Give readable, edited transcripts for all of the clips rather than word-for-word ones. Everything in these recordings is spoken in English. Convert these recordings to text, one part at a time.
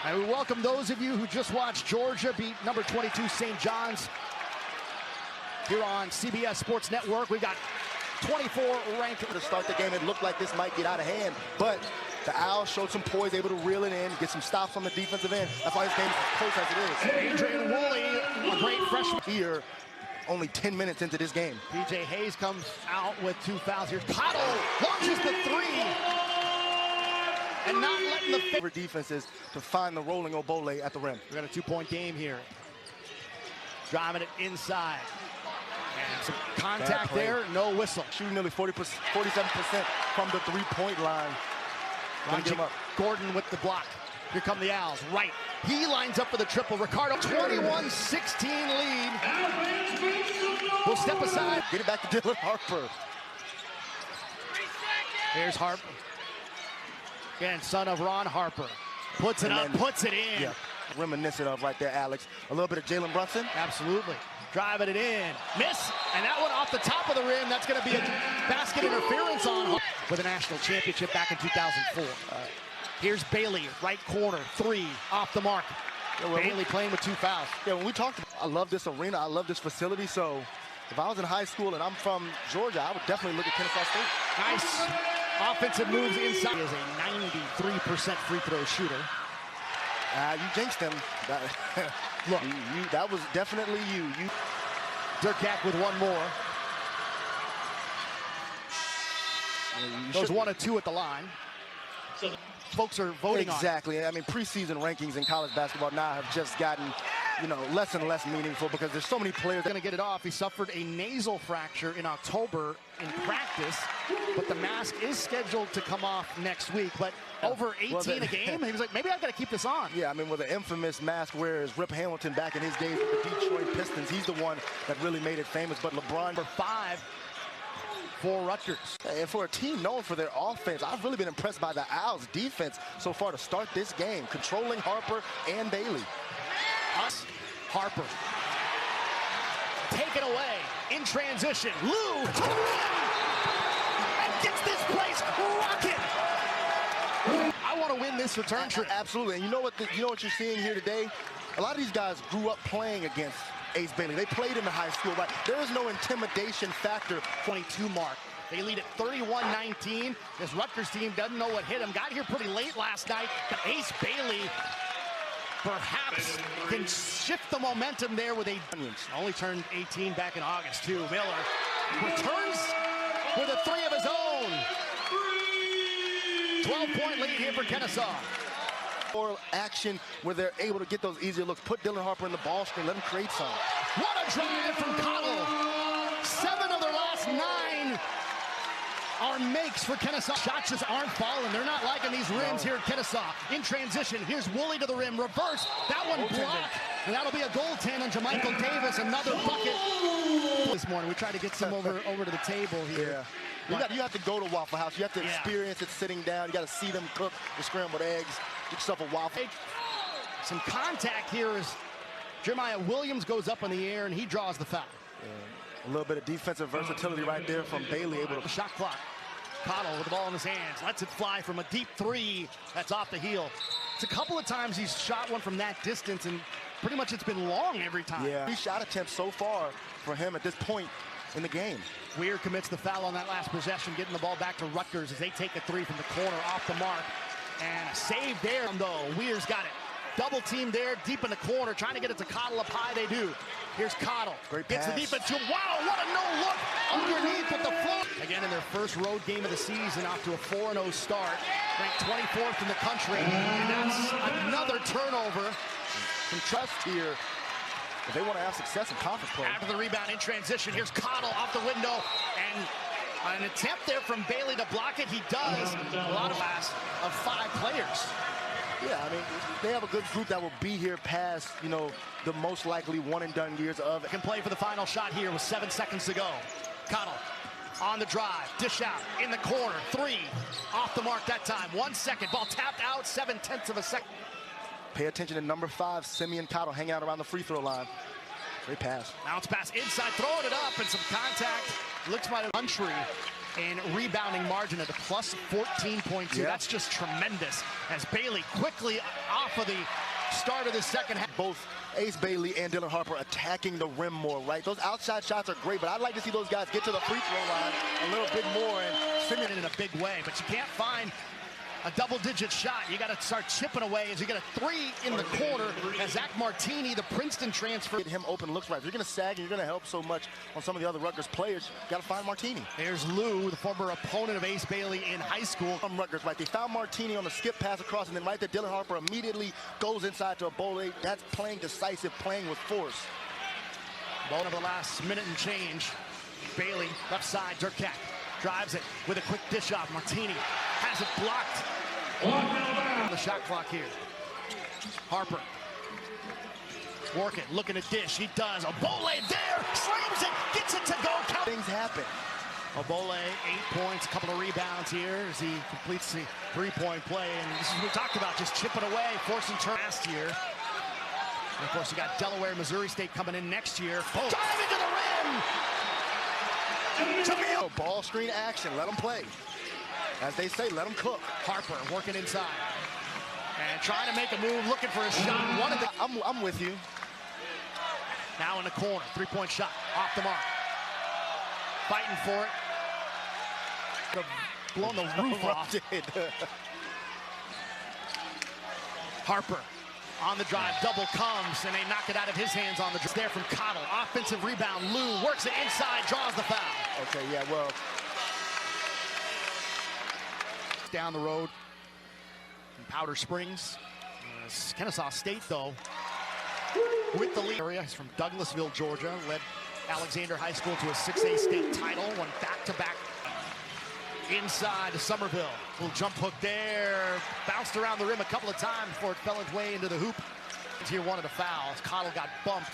And we welcome those of you who just watched Georgia beat number 22 St. John's here on CBS Sports Network. We got 24 ranked. To start the game, it looked like this might get out of hand, but the Owls showed some poise, able to reel it in, get some stops on the defensive end. That's why this game is as close as it is. Adrian Woolley, a great freshman. Here, only 10 minutes into this game. PJ Hayes comes out with 2 fouls here. Cotto launches the three. And not letting the favorite defenses to find the rolling Obole at the rim. We got a 2-point game here. Driving it inside. And some contact there, no whistle. Shooting nearly 47% from the three-point line. Gordon with the block. Here come the Owls. Right. He lines up for the triple. Ricardo, 21-16 lead. We'll step aside. Get it back to Dylan Harper. Here's Harper. Again, son of Ron Harper. Puts it up, puts it in. Yeah, reminiscent of right there, Alex. A little bit of Jalen Brunson. Absolutely. Driving it in. Miss. And that one off the top of the rim. That's going to be a basket interference on Harper with a national championship back in 2004. Here's Bailey, right corner, 3, off the mark. Yeah, Bailey playing with 2 fouls. Yeah, when we talked about, I love this arena, I love this facility, so if I was in high school and I'm from Georgia, I would definitely look at Kennesaw State. Nice offensive moves inside. He is a 93% free throw shooter. You jinxed him. Look, that was definitely you. Durkak with one more. Those 1 and 2 at the line. So folks are voting on. Exactly. I mean, preseason rankings in college basketball now have just gotten, less and less meaningful because there's so many players. Going to get it off. He suffered a nasal fracture in October in practice, but the mask is scheduled to come off next week. But over 18 a game, he was like, maybe I've got to keep this on. Yeah, I mean, with the infamous mask wearer is Rip Hamilton back in his days with the Detroit Pistons. He's the one that really made it famous. But LeBron for 5 for Rutgers. And for a team known for their offense, I've really been impressed by the Owls' defense so far to start this game, controlling Harper and Bailey. Harper. Taken away in transition. Lou. And gets this place rocking. I want to win this return trip. Absolutely. And you know what you're seeing here today? A lot of these guys grew up playing against Ace Bailey. They played him in high school, right? There is no intimidation factor. 22 mark. They lead at 31-19. This Rutgers team doesn't know what hit him. Got here pretty late last night. But Ace Bailey perhaps can shift the momentum there with only turned 18 back in August, too. Miller returns with a 3 of his own. 12-point lead here for Kennesaw. Or action where they're able to get those easier looks. Put Dylan Harper in the ball screen. Let him create some. What a drive from Cottle. 7 of their last 9 are makes for Kennesaw. Shots just aren't falling. They're not liking these rims here at Kennesaw. In transition, here's Woolley to the rim. Reverse. That one blocked. And that'll be a goaltend on Jamichael Davis. Another bucket. This morning, we tried to get some over to the table here. Yeah. You have to go to Waffle House. You have to experience it sitting down. You got to see them cook the scrambled eggs. Get yourself a waffle. Some contact here as Jeremiah Williams goes up in the air and he draws the foul. A little bit of defensive versatility right there from Bailey. Able to shot clock. Cottle with the ball in his hands. Lets it fly from a deep 3. That's off the heel. It's a couple of times he's shot one from that distance and pretty much it's been long every time. Yeah. 3 shot attempts so far for him at this point in the game. Weir commits the foul on that last possession, getting the ball back to Rutgers as they take a 3 from the corner off the mark. And a save there, though. Weir's got it. Double team there, deep in the corner, trying to get it to Cottle up high. They do. Here's Cottle. Great pass. Gets the defense to him. Wow, what a no-look underneath with the float. Again, in their first road game of the season, off to a 4-0 start. Ranked 24th in the country. And that's another turnover. Some trust here if they want to have success in conference play. After the rebound in transition, here's Cottle off the window. And an attempt there from Bailey to block it. He does. A lot of 5 players. Yeah, I mean, they have a good group that will be here past, the most likely one-and-done years of. Can play for the final shot here with 7 seconds to go. Cottle on the drive, dish out, in the corner, 3, off the mark that time. 1 second, ball tapped out, 7/10 of a second. Pay attention to number 5, Simeon Cottle, hanging out around the free throw line. Great pass. Bounce pass inside, throwing it up, and some contact. Looks like a country in rebounding margin at a plus 14.2. Yeah. That's just tremendous. As Bailey quickly off of the start of the second half. Both Ace Bailey and Dylan Harper attacking the rim more, right? Those outside shots are great, but I'd like to see those guys get to the free throw line a little bit more and Send it in a big way, but you can't find a double-digit shot. You got to start chipping away as you get a three in the corner as Zach Martini, the Princeton transfer. get him open looks right. If you're going to sag and you're going to help so much on some of the other Rutgers players, you got to find Martini. There's Lou, the former opponent of Ace Bailey in high school. From Rutgers, right? They found Martini on the skip pass across, and then right there, Dylan Harper immediately goes inside to a Bole. That's playing decisive, playing with force. Ball of the last minute and change. Bailey, left side, Durkak drives it with a quick dish off. Martini has it blocked. The shot clock here. Harper. Working, looking to dish. He does. Obole there, slams it, gets it to go. Things happen. Obole, 8 points, a couple of rebounds here as he completes the three-point play. And this is what we talked about, just chipping away, forcing turn last year. And of course, you got Delaware, Missouri State coming in next year. Boom. Drive into the rim. Jamil. Ball screen action, let them play. As they say, let them cook. Harper working inside and trying to make a move, looking for a shot. One of the I'm with you. now in the corner, three-point shot off the mark. Fighting for it. Blown the roof off. Harper on the drive, double comes, and they knock it out of his hands on the drive. There from Cottle, offensive rebound. Lou works it inside, draws the foul. Okay, yeah, well. Down the road in Powder Springs. Kennesaw State, though, with the lead. He's from Douglasville, Georgia, led Alexander High School to a 6A state title, won back-to-back. Inside to Somerville. Little jump hook there. Bounced around the rim a couple of times before it fell its way into the hoop. Here wanted a foul. Cottle got bumped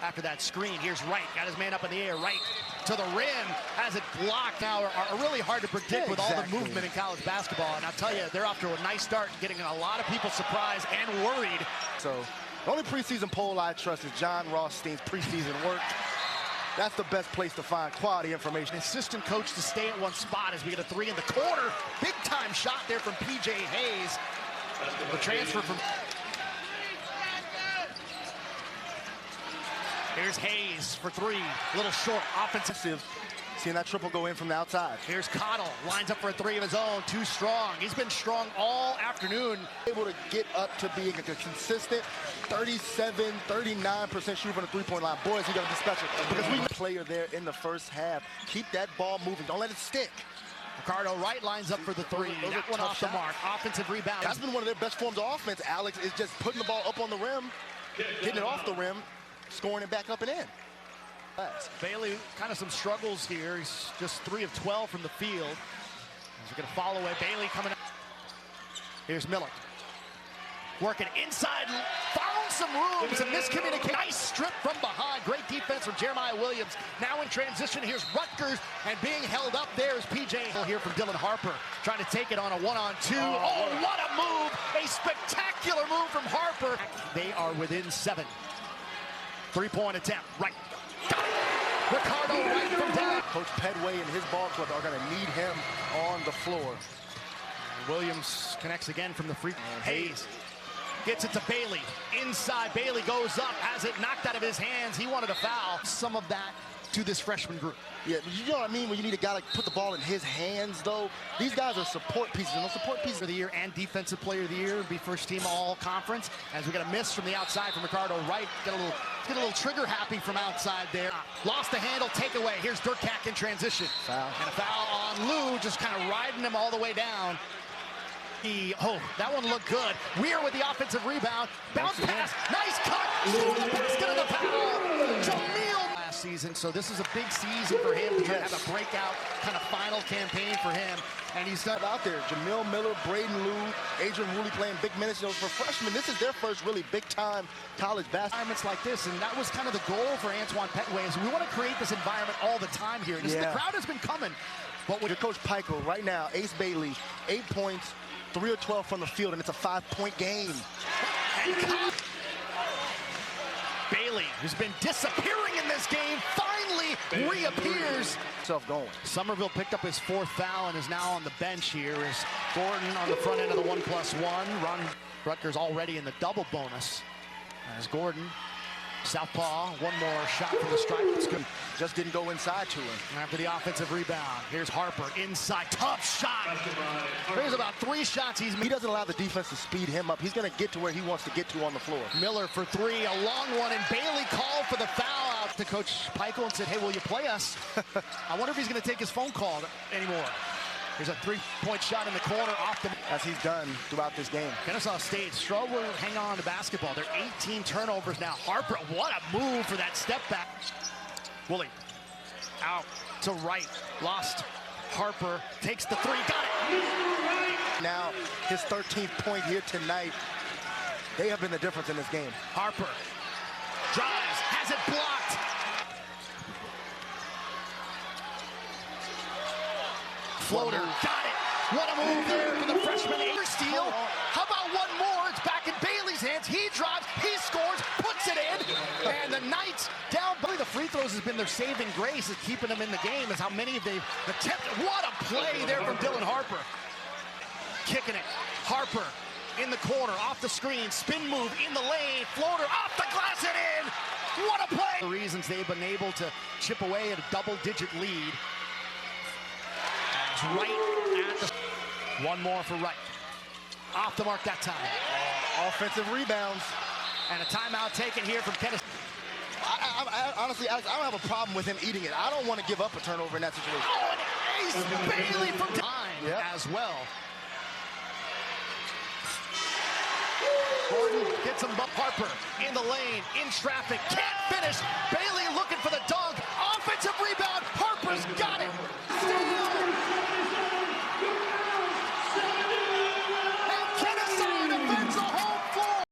after that screen. Here's Wright. Got his man up in the air. Wright to the rim. Has it blocked. Now are really hard to predict with all the movement in college basketball. And I'll tell you, they're off to a nice start, getting a lot of people surprised and worried. So the only preseason poll I trust is John Rothstein's preseason work. That's the best place to find quality information. Assistant coach to stay at one spot as we get a three in the corner. Big time shot there from P.J. Hayes. The transfer from... Here's Hayes for three. A little short, offensive. Seeing that triple go in from the outside. Here's Cottle, lines up for a three of his own, too strong. He's been strong all afternoon. Able to get up to being a consistent 37, 39% shooter from the three-point line. Boys, he got to be special because we player there in the first half. Keep that ball moving. Don't let it stick. Ricardo Wright lines up for the three. That one off the mark. Offensive rebound. That's been one of their best forms of offense, Alex, is just putting the ball up on the rim, getting it off the rim, scoring it back up and in. Bailey, kind of some struggles here. He's just 3 of 12 from the field. As we're going to follow away. Bailey coming up. Here's Miller. Working inside. Found some room. Some miscommunication. Nice strip from behind. Great defense from Jeremiah Williams. Now in transition, here's Rutgers. And being held up there is P.J. here from Dylan Harper. Trying to take it on a one-on-two. Oh, what a move. A spectacular move from Harper. They are within 7. Three-point attempt. Right. Ricardo Wright from down. Coach Pedway and his ball club are going to need him on the floor. Williams connects again from the free. Hayes gets it to Bailey. Inside, Bailey goes up, has it knocked out of his hands. He wanted a foul. Some of that to this freshman group. Yeah, you know what I mean? When you need a guy to put the ball in his hands, though, these guys are support pieces. And those support pieces of the year and defensive player of the year would be first team all conference. As we get a miss from the outside from Ricardo Wright. Get a little trigger happy from outside there. Lost the handle, takeaway. Here's Durkak in transition. Foul. And a foul on Lou, just kind of riding him all the way down. Oh, that one looked good. Weir with the offensive rebound. Bounce pass. Nice cut. Through the basket of the foul. Jamil. Last season, so this is a big season for him. To have a breakout kind of final campaign for him. And he's done out there. Jamil Miller, Braden Lou, Adrian Woolley playing big minutes. You know, for freshmen, this is their first really big-time college basketball. Environments like this, and that was kind of the goal for Antoine Petway. Is we want to create this environment all the time here. The crowd has been coming. But with your coach Pico right now, Ace Bailey, 8 points, 3 of 12 from the field, and it's a 5-point game. Bailey, who's been disappearing in this game, finds Finley reappears. Going. Somerville picked up his 4th foul and is now on the bench here as Gordon on the front end of the 1+1. Rutgers already in the double bonus. As Gordon, southpaw, one more shot from the stripe. It's good. Just didn't go inside to him. After the offensive rebound, here's Harper inside, tough shot. There's about 3 shots he's made. He doesn't allow the defense to speed him up. He's going to get to where he wants to get to on the floor. Miller for 3, a long one, and Bailey called for the foul out to Coach Peichel and said, hey, will you play us? I wonder if he's going to take his phone call anymore. Here's a 3-point shot in the corner off the... As he's done throughout this game. Kennesaw State struggle to hang on to basketball. They're 18 turnovers now. Harper, what a move for that step back. Woolley out to right. Lost. Harper takes the 3. Got it. Now, his 13th point here tonight. They have been the difference in this game. Harper drives, has it blocked. Floater, got it. What a move there for the freshman. Steal. How about one more? It's back in Bailey's hands. He drives, he scores, puts it in. And the Knights down. The free throws has been their saving grace, is keeping them in the game, is how many they've attempted. What a play there from Dylan Harper. Kicking it. Harper in the corner, off the screen, spin move in the lane, floater off the glass and in. What a play. The reasons they've been able to chip away at a double-digit lead. Right at the... One more for Wright. Off the mark that time. Offensive rebounds. And a timeout taken here from Kennesaw. Honestly, Alex, I don't have a problem with him eating it. I don't want to give up a turnover in that situation. Oh, and Ace Bailey from time as well. Gordon gets him, Harper in the lane, in traffic, can't finish. Bailey looking for the